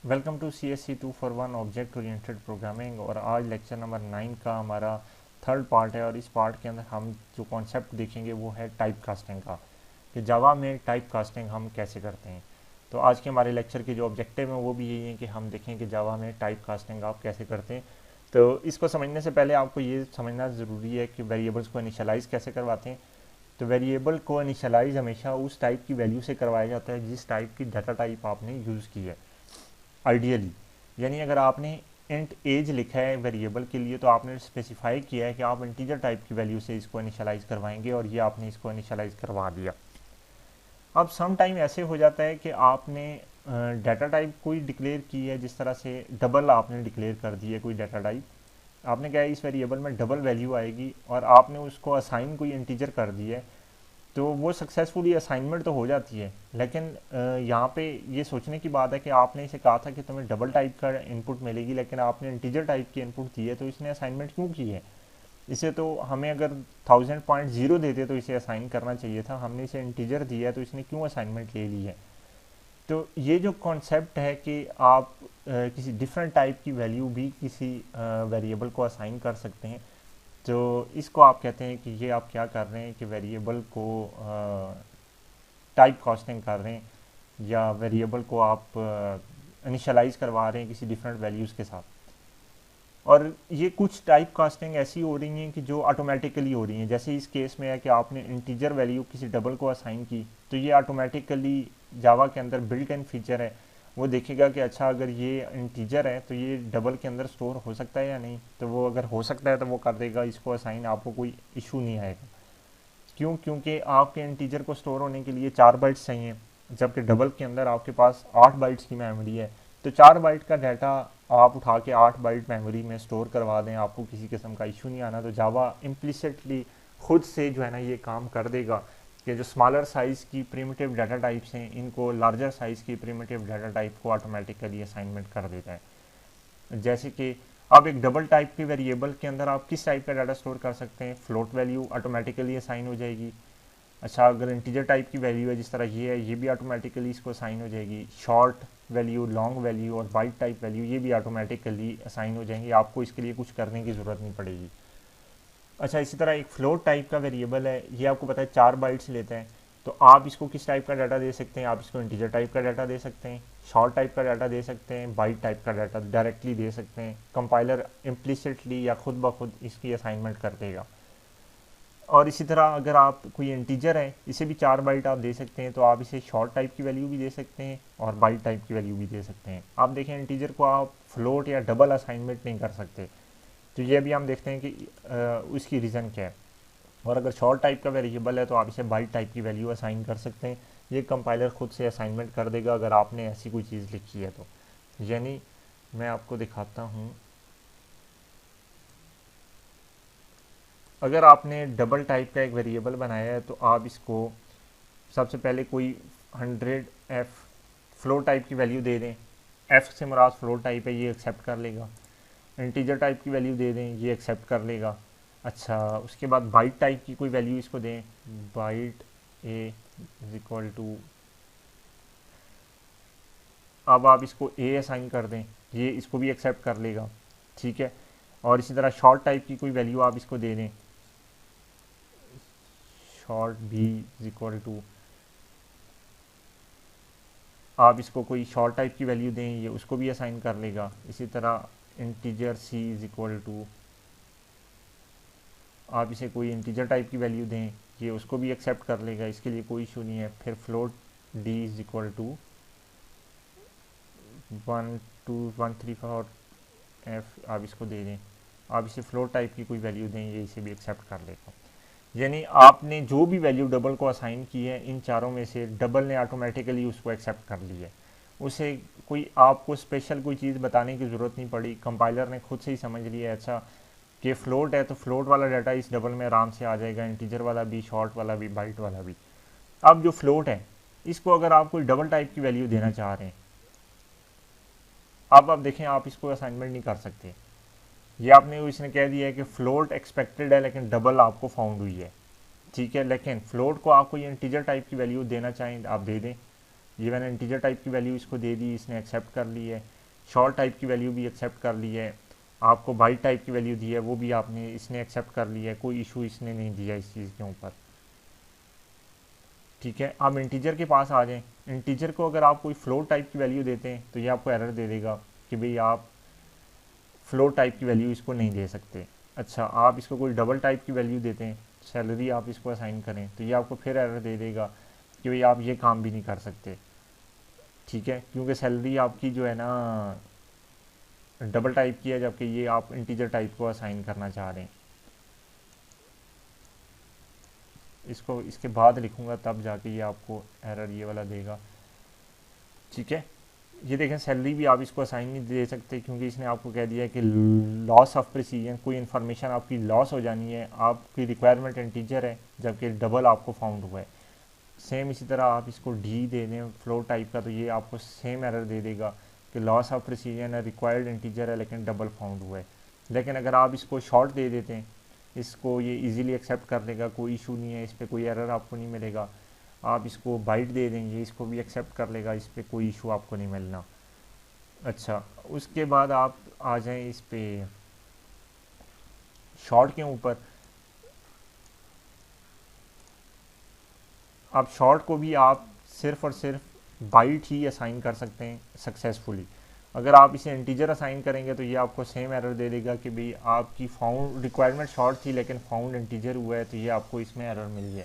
Welcome to CSC 241 object oriented programming. और आज lecture number 9 का हमारा थर्ड पार्ट है। और इस पार्ट के अंदर हम जो कॉन्सेप्ट देखेंगे वो है टाइप कास्टिंग का, कि जावा में टाइप कास्टिंग हम कैसे करते हैं। तो आज के हमारे लेक्चर के जो ऑब्जेक्टिव हैं वो भी यही है कि हम देखें कि जावा में टाइप कास्टिंग आप कैसे करते हैं। तो इसको समझने से पहले आपको ये समझना ज़रूरी है कि वेरिएबल्स को इनिशियलाइज़ कैसे करवाते हैं। तो वेरिएबल को इनिशियलाइज़ हमेशा उस टाइप की वैल्यू से करवाया जाता है जिस टाइप की डाटा टाइप आपने यूज़ की है आइडियली। यानी अगर आपने इंट एज लिखा है वेरिएबल के लिए तो आपने स्पेसिफाई किया है कि आप इंटीजर टाइप की वैल्यू से इसको इनिशियलाइज़ करवाएंगे, और ये आपने इसको इनिशियलाइज़ करवा दिया। अब सम टाइम ऐसे हो जाता है कि आपने डाटा टाइप कोई डिक्लेयर की है, जिस तरह से डबल आपने डिक्लेयर कर दी है कोई डाटा टाइप। आपने क्या है, इस वेरिएबल में डबल वैल्यू आएगी और आपने उसको असाइन कोई इंटीजर कर दी है। तो वो सक्सेसफुली असाइनमेंट तो हो जाती है, लेकिन यहाँ पे ये सोचने की बात है कि आपने इसे कहा था कि तुम्हें डबल टाइप का इनपुट मिलेगी, लेकिन आपने इंटीजर टाइप की इनपुट दी है, तो इसने असाइनमेंट क्यों की है। इसे तो हमें अगर 1000.0 देते तो इसे असाइन करना चाहिए था, हमने इसे इंटीजर दिया है तो इसने क्यों असाइनमेंट ले ली है। तो ये जो कॉन्सेप्ट है कि आप किसी डिफरेंट टाइप की वैल्यू भी किसी वेरिएबल को असाइन कर सकते हैं। तो इसको आप कहते हैं कि ये आप क्या कर रहे हैं कि वेरिएबल को टाइप कास्टिंग कर रहे हैं, या वेरिएबल को आप इनिशियलाइज करवा रहे हैं किसी डिफरेंट वैल्यूज़ के साथ। और ये कुछ टाइप कास्टिंग ऐसी हो रही हैं कि जो ऑटोमेटिकली हो रही हैं, जैसे इस केस में है कि आपने इंटीजर वैल्यू किसी डबल को असाइन की, तो ये ऑटोमेटिकली जावा के अंदर बिल्ट इन फीचर है, वो देखेगा कि अच्छा अगर ये इंटीजर है तो ये डबल के अंदर स्टोर हो सकता है या नहीं। तो वो अगर हो सकता है तो वो कर देगा इसको असाइन, आपको कोई इशू नहीं आएगा। क्यों? क्योंकि आपके इंटीजर को स्टोर होने के लिए 4 बाइट्स चाहिए, जबकि डबल के अंदर आपके पास 8 बाइट्स की मेमोरी है। तो 4 बाइट का डाटा आप उठा के 8 बाइट मेमोरी में स्टोर करवा दें, आपको किसी किस्म का इशू नहीं आना। तो जावा इम्प्लिसिटली खुद से जो है ना ये काम कर देगा कि जो स्मॉलर साइज़ की प्रिमिटिव डाटा टाइप्स हैं इनको लार्जर साइज़ की प्रिमिटिव डाटा टाइप को ऑटोमेटिकली असाइनमेंट कर देता है। जैसे कि अब एक डबल टाइप के वेरिएबल के अंदर आप किस टाइप का डाटा स्टोर कर सकते हैं, फ्लोट वैल्यू ऑटोमेटिकली असाइन हो जाएगी। अच्छा, अगर इंटीजर टाइप की वैल्यू है जिस तरह ये है, ये भी ऑटोमेटिकली इसको असाइन हो जाएगी। शॉर्ट वैल्यू, लॉन्ग वैल्यू और बाइट टाइप वैल्यू ये भी ऑटोमेटिकली असाइन हो जाएंगी, आपको इसके लिए कुछ करने की ज़रूरत नहीं पड़ेगी। अच्छा, इसी तरह एक फ्लोट टाइप का वेरिएबल है, ये आपको पता है 4 बाइट्स लेते हैं। तो आप इसको किस टाइप का डाटा दे सकते हैं, आप इसको इंटीजर टाइप का डाटा दे सकते हैं, शॉर्ट टाइप का डाटा दे सकते हैं, बाइट टाइप का डाटा डायरेक्टली दे सकते हैं। कंपाइलर इम्प्लिसिटली या खुद ब खुद इसकी असाइनमेंट कर देगा। और इसी तरह अगर आप कोई इंटीजर है, इसे भी 4 बाइट आप दे सकते हैं, तो आप इसे शॉर्ट टाइप की वैल्यू भी दे सकते हैं और बाइट टाइप की वैल्यू भी दे सकते हैं। आप देखें, इंटीजर को आप फ्लोट या डबल असाइनमेंट नहीं कर सकते। तो ये भी हम देखते हैं कि उसकी रीज़न क्या है। और अगर शॉर्ट टाइप का वेरिएबल है तो आप इसे बाइट टाइप की वैल्यू असाइन कर सकते हैं, ये कंपाइलर खुद से असाइनमेंट कर देगा अगर आपने ऐसी कोई चीज़ लिखी है तो। यानी मैं आपको दिखाता हूँ, अगर आपने डबल टाइप का एक वेरिएबल बनाया है तो आप इसको सबसे पहले कोई 100 फ्लोट टाइप की वैल्यू दे दें। एफ से मुराद फ्लोट टाइप है, ये एक्सेप्ट कर लेगा। इंटीजर टाइप की वैल्यू दे दें, ये एक्सेप्ट कर लेगा। अच्छा, उसके बाद बाइट टाइप की कोई वैल्यू इसको दें, byte A is equal to, अब आप इसको ए असाइन कर दें, ये इसको भी एक्सेप्ट कर लेगा। ठीक है। और इसी तरह शॉर्ट टाइप की कोई वैल्यू आप इसको दे दें, short B is equal to, आप इसको कोई शॉर्ट टाइप की वैल्यू दें, ये उसको भी असाइन कर लेगा। इसी तरह integer C is equal to, आप इसे कोई इंटीजर टाइप की वैल्यू दें, ये उसको भी एक्सेप्ट कर लेगा, इसके लिए कोई इशू नहीं है। फिर float D is equal to 12134 F, आप इसको दे दें, आप इसे फ्लोट टाइप की कोई वैल्यू दें, ये इसे भी एक्सेप्ट कर लेगा। यानी आपने जो भी वैल्यू डबल को असाइन की है, इन चारों में से डबल ने ऑटोमेटिकली उसको एक्सेप्ट कर ली है। उसे कोई आपको स्पेशल कोई चीज़ बताने की ज़रूरत नहीं पड़ी, कंपाइलर ने खुद से ही समझ लिया है अच्छा कि फ्लोट है तो फ्लोट वाला डाटा इस डबल में आराम से आ जाएगा, इंटीजर वाला भी, शॉर्ट वाला भी, बाइट वाला भी। अब जो फ्लोट है इसको अगर आप कोई डबल टाइप की वैल्यू देना चाह रहे हैं, अब आप देखें आप इसको असाइनमेंट नहीं कर सकते। ये आपने इसने कह दिया है कि फ्लोट एक्सपेक्टेड है लेकिन डबल आपको फाउंड हुई है। ठीक है, लेकिन फ्लोट को आप कोई इंटीजर टाइप की वैल्यू देना चाहें आप दे दें। ये मैंने इंटीजर टाइप की वैल्यू इसको दे दी, इसने एक्सेप्ट कर ली है। शॉर्ट टाइप की वैल्यू भी एक्सेप्ट कर ली है। आपको बाइट टाइप की वैल्यू दी है, वो भी आपने इसने एक्सेप्ट कर लिया है, कोई इशू इसने नहीं दिया इस चीज़ के ऊपर। ठीक है, आप इंटीजर के पास आ जाएं। इंटीजर को अगर आप कोई फ्लोट टाइप की वैल्यू देते हैं तो ये आपको एरर दे देगा कि भाई आप फ्लोट टाइप की वैल्यू इसको नहीं दे सकते। अच्छा, आप इसको कोई डबल टाइप की वैल्यू देते हैं, सैलरी आप इसको असाइन करें, तो ये आपको फिर एरर दे देगा कि भाई आप ये काम भी नहीं कर सकते। ठीक है, क्योंकि सैलरी आपकी जो है ना डबल टाइप की है, जबकि ये आप इंटीजर टाइप को असाइन करना चाह रहे हैं। इसको इसके बाद लिखूंगा तब जाके ये आपको एरर ये वाला देगा। ठीक है, ये देखें सैलरी भी आप इसको असाइन नहीं दे सकते क्योंकि इसने आपको कह दिया है कि लॉस ऑफ प्रिसीजन, कोई इन्फॉर्मेशन आपकी लॉस हो जानी है, आपकी रिक्वायरमेंट इंटीजर है जबकि डबल आपको फाउंड हुआ है। सेम इसी तरह आप इसको डी दे दें फ्लोट टाइप का, तो ये आपको सेम एरर दे देगा कि लॉस ऑफ प्रिसीजन है, रिक्वायर्ड इंटीजर है लेकिन डबल फाउंड हुआ है। लेकिन अगर आप इसको शॉर्ट दे देते हैं, इसको ये इजीली एक्सेप्ट कर लेगा, कोई इशू नहीं है, इस पर कोई एरर आपको नहीं मिलेगा। आप इसको बाइट दे देंगे, इसको भी एक्सेप्ट कर लेगा, इस पर कोई इशू आपको नहीं मिलना। अच्छा, उसके बाद आप आ जाएं इस पे शॉर्ट के ऊपर। आप शॉर्ट को भी आप सिर्फ और सिर्फ बाइट ही असाइन कर सकते हैं सक्सेसफुली। अगर आप इसे इंटीजर असाइन करेंगे तो ये आपको सेम एरर दे देगा कि भाई आपकी फाउंड रिक्वायरमेंट शॉर्ट थी लेकिन फाउंड इंटीजर हुआ है, तो ये आपको इसमें एरर मिल गया।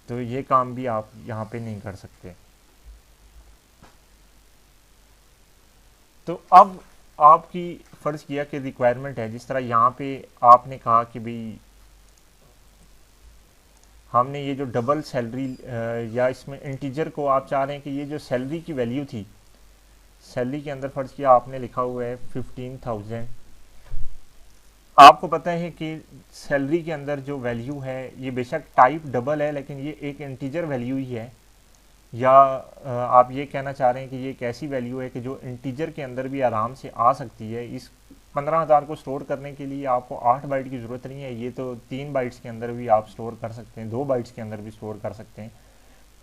तो ये काम भी आप यहाँ पे नहीं कर सकते। तो अब आपकी फ़र्ज़ किया कि रिक्वायरमेंट है, जिस तरह यहाँ पे आपने कहा कि भाई हमने ये जो डबल सैलरी या इसमें इंटीजर को आप चाह रहे हैं कि ये जो सैलरी की वैल्यू थी, सैलरी के अंदर फ़र्ज़ किया आपने लिखा हुआ है 15,000। आपको पता है कि सैलरी के अंदर जो वैल्यू है ये बेशक टाइप डबल है लेकिन ये एक इंटीजर वैल्यू ही है। या आप ये कहना चाह रहे हैं कि ये एक ऐसी वैल्यू है कि जो इंटीजर के अंदर भी आराम से आ सकती है। इस 15,000 को स्टोर करने के लिए आपको 8 बाइट की ज़रूरत नहीं है, ये तो 3 बाइट्स के अंदर भी आप स्टोर कर सकते हैं, 2 बाइट्स के अंदर भी स्टोर कर सकते हैं।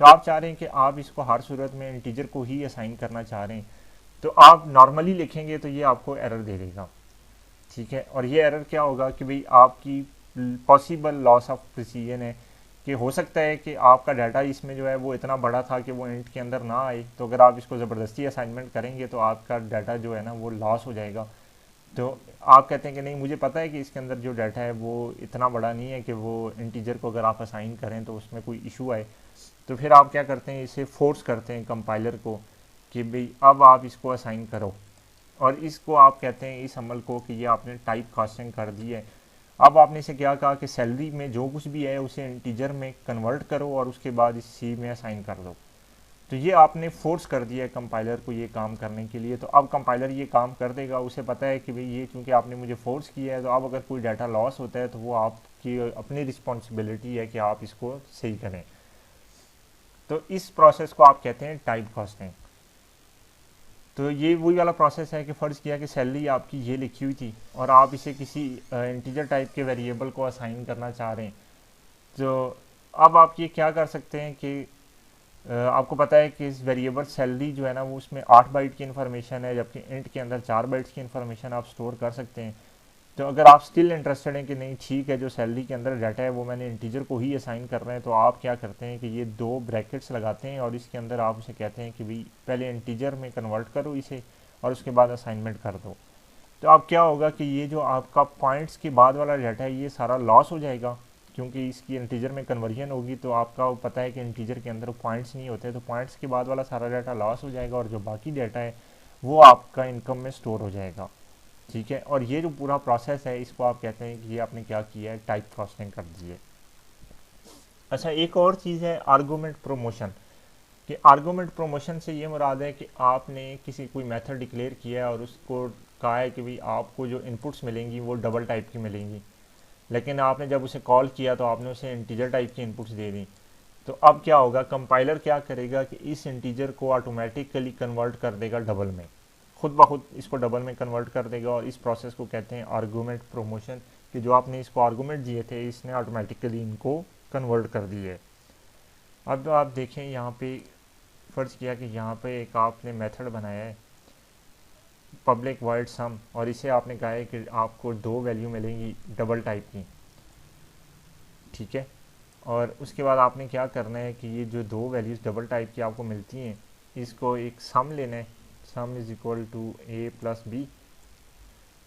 तो आप चाह रहे हैं कि आप इसको हर सूरत में इंटीजर को ही असाइन करना चाह रहे हैं, तो आप नॉर्मली लिखेंगे तो ये आपको एरर दे देगा। ठीक है, और ये एरर क्या होगा कि भाई आपकी पॉसिबल लॉस ऑफ प्रिसीजन है कि हो सकता है कि आपका डाटा इसमें जो है वो इतना बड़ा था कि वो इंट के अंदर ना आए, तो अगर आप इसको ज़बरदस्ती असाइनमेंट करेंगे तो आपका डाटा जो है ना वो लॉस हो जाएगा। तो आप कहते हैं कि नहीं, मुझे पता है कि इसके अंदर जो डाटा है वो इतना बड़ा नहीं है कि वो इंटीजर को अगर आप असाइन करें तो उसमें कोई इशू आए। तो फिर आप क्या करते हैं, इसे फोर्स करते हैं कंपाइलर को कि भाई अब आप इसको असाइन करो, और इसको आप कहते हैं इस अमल को कि ये आपने टाइप कास्टिंग कर दी है। अब आपने इसे क्या कहा कि सैलरी में जो कुछ भी है उसे इंटीजर में कन्वर्ट करो और उसके बाद इस सी में असाइन कर दो। तो ये आपने फोर्स कर दिया है कंपाइलर को ये काम करने के लिए। तो अब कंपाइलर ये काम कर देगा, उसे पता है कि भाई ये चूंकि आपने मुझे फोर्स किया है, तो अब अगर कोई डाटा लॉस होता है तो वो आपकी अपनी रिस्पॉन्सिबिलिटी है कि आप इसको सही करें। तो इस प्रोसेस को आप कहते हैं टाइप कास्टिंग। तो ये वही वाला प्रोसेस है कि फ़र्ज़ किया कि सैलरी आपकी ये लिखी हुई थी और आप इसे किसी इंटीजर टाइप के वेरिएबल को असाइन करना चाह रहे हैं। तो अब आप ये क्या कर सकते हैं कि आपको पता है कि इस वेरिएबल सैलरी जो है ना वो उसमें 8 बाइट की इन्फॉर्मेशन है, जबकि इंट के अंदर 4 बाइट्स की इन्फॉर्मेशन आप स्टोर कर सकते हैं। तो अगर आप स्टिल इंटरेस्टेड हैं कि नहीं ठीक है, जो सैलरी के अंदर डाटा है वो मैंने इंटीजर को ही असाइन कर रहे हैं, तो आप क्या करते हैं कि ये 2 ब्रैकेट्स लगाते हैं और इसके अंदर आप उसे कहते हैं कि भाई पहले इंटीजर में कन्वर्ट करो इसे और उसके बाद असाइनमेंट कर दो। तो अब क्या होगा कि ये जो आपका पॉइंट्स के बाद वाला डाटा है ये सारा लॉस हो जाएगा, क्योंकि इसकी इंटीजर में कन्वर्जन होगी। तो आपका पता है कि इंटीजर के अंदर पॉइंट्स नहीं होते, तो पॉइंट्स के बाद वाला सारा डाटा लॉस हो जाएगा और जो बाकी डाटा है वो आपका इनकम में स्टोर हो जाएगा। ठीक है, और ये जो पूरा प्रोसेस है इसको आप कहते हैं कि ये आपने क्या किया है, टाइप कास्टिंग कर दी है। अच्छा, एक और चीज़ है आर्गूमेंट प्रमोशन। कि आर्गूमेंट प्रमोशन से ये मुराद है कि आपने किसी कोई मेथड डिक्लेयर किया है और उसको कहा है कि भाई आपको जो इनपुट्स मिलेंगी वो डबल टाइप की मिलेंगी, लेकिन आपने जब उसे कॉल किया तो आपने उसे इंटीजर टाइप की इनपुट्स दे दी। तो अब क्या होगा, कंपाइलर क्या करेगा कि इस इंटीजर को ऑटोमेटिकली कन्वर्ट कर देगा डबल में, खुद ब खुद इसको डबल में कन्वर्ट कर देगा। और इस प्रोसेस को कहते हैं आर्गूमेंट प्रमोशन, कि जो आपने इसको आर्गूमेंट दिए थे इसने ऑटोमेटिकली इनको कन्वर्ट कर दिए। अब आप देखें यहाँ पे फ़र्ज़ किया कि यहाँ पे एक आपने मेथड बनाया है पब्लिक वॉइड सम, और इसे आपने कहा है कि आपको दो वैल्यू मिलेंगी डबल टाइप की, ठीक है। और उसके बाद आपने क्या करना है कि ये जो दो वैल्यूज़ डबल टाइप की आपको मिलती हैं, इसको एक सम लेना है, sum is equal to A plus B,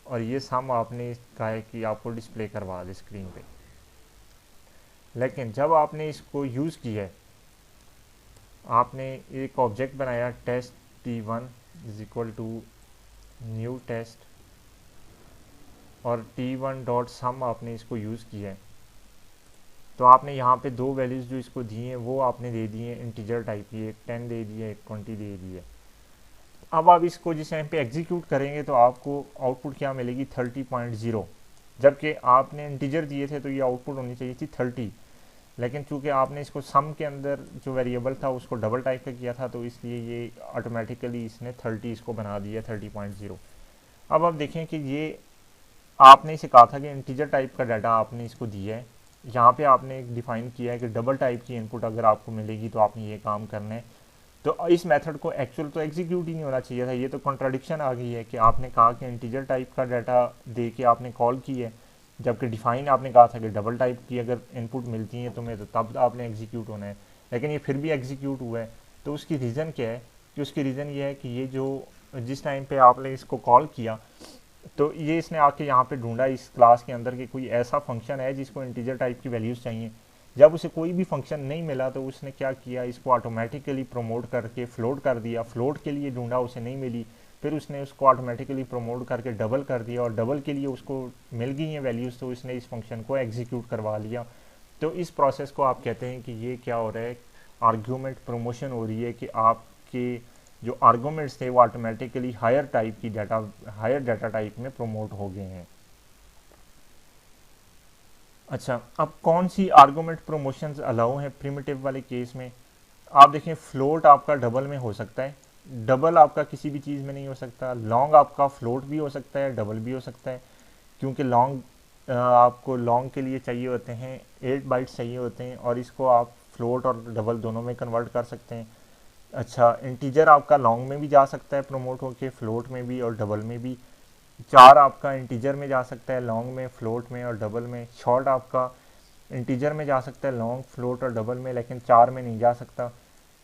और ये सम आपने कहा है कि आपको डिस्प्ले करवा दे स्क्रीन पे। लेकिन जब आपने इसको यूज़ किया है, आपने एक ऑब्जेक्ट बनाया test T1 is equal to new test, और T1 डॉट सम आपने इसको यूज़ किया है, तो आपने यहाँ पे दो वैल्यूज़ जो इसको दी हैं वो आपने दे दी हैं इंटीजर टाइप की, एक 10 दे दी है, एक 20 दे दी है। अब आप इसको जिस टाइम पे एग्जीक्यूट करेंगे तो आपको आउटपुट क्या मिलेगी 30.0, जबकि आपने इंटीजर दिए थे तो ये आउटपुट होनी चाहिए थी 30, लेकिन चूंकि आपने इसको सम के अंदर जो वेरिएबल था उसको डबल टाइप का किया था तो इसलिए ये ऑटोमेटिकली इसने 30 इसको बना दिया 30.0। अब आप देखें कि ये आपने इसे कहा था कि इंटीजर टाइप का डाटा आपने इसको दिया है, यहाँ पे आपने एक डिफाइन किया है कि डबल टाइप की इनपुट अगर आपको मिलेगी तो आपने ये काम करना है। तो इस मेथड को एक्चुअल तो एग्जीक्यूट ही नहीं होना चाहिए था, ये तो कॉन्ट्राडिक्शन आ गई है कि आपने कहा कि इंटीजर टाइप का डाटा दे के आपने कॉल की है, जबकि डिफाइन आपने कहा था कि डबल टाइप की अगर इनपुट मिलती है तुम्हें तो तब आपने एग्जीक्यूट होना है, लेकिन ये फिर भी एग्जीक्यूट हुआ है। तो उसकी रीज़न क्या है कि उसकी रीज़न ये है कि ये जो जिस टाइम पे आपने इसको कॉल किया तो ये इसने आके यहाँ पे ढूंढा इस क्लास के अंदर कि कोई ऐसा फंक्शन है जिसको इंटीजर टाइप की वैल्यूज़ चाहिए। जब उसे कोई भी फंक्शन नहीं मिला तो उसने क्या किया, इसको ऑटोमेटिकली प्रमोट करके फ्लोट कर दिया, फ्लोट के लिए ढूंढा उसे नहीं मिली, फिर उसने उसको ऑटोमेटिकली प्रमोट करके डबल कर दिया और डबल के लिए उसको मिल गई हैं वैल्यूज़, तो इसने इस फंक्शन को एग्जीक्यूट करवा लिया। तो इस प्रोसेस को आप कहते हैं कि ये क्या हो रहा है, आर्ग्यूमेंट प्रमोशन हो रही है कि आपके जो आर्गूमेंट्स थे वो ऑटोमेटिकली हायर डाटा टाइप में प्रमोट हो गए हैं। अच्छा, अब कौन सी आर्गूमेंट प्रमोशंस अलाउ हैं प्रिमिटिव वाले केस में? आप देखें फ्लोट आपका डबल में हो सकता है, डबल आपका किसी भी चीज़ में नहीं हो सकता, लॉन्ग आपका फ्लोट भी हो सकता है, डबल भी हो सकता है, क्योंकि लॉन्ग आपको लॉन्ग के लिए चाहिए होते हैं 8 बाइट्स चाहिए होते हैं, और इसको आप फ्लोट और डबल दोनों में कन्वर्ट कर सकते हैं। अच्छा, इंटीजर आपका लॉन्ग में भी जा सकता है प्रमोट होके, फ्लोट में भी और डबल में भी। चार आपका इंटीजर में जा सकता है लॉन्ग में, फ्लोट में और डबल में। शॉर्ट आपका इंटीजर में जा सकता है लॉन्ग, फ्लोट और डबल में, लेकिन चार में नहीं जा सकता,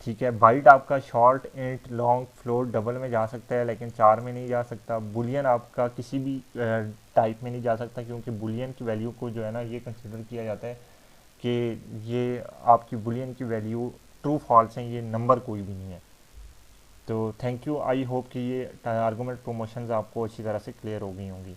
ठीक है। बाइट आपका short, int, long, float, double में जा सकता है लेकिन चार में नहीं जा सकता। बुलियन आपका किसी भी टाइप में नहीं जा सकता, क्योंकि बुलियन की वैल्यू को जो है ना ये कंसिडर किया जाता है कि ये आपकी बुलियन की वैल्यू ट्रू फॉल्स हैं, ये नंबर कोई भी नहीं है। तो थैंक यू, आई होप कि ये आर्गूमेंट प्रमोशंस आपको अच्छी तरह से क्लियर हो गई होंगी।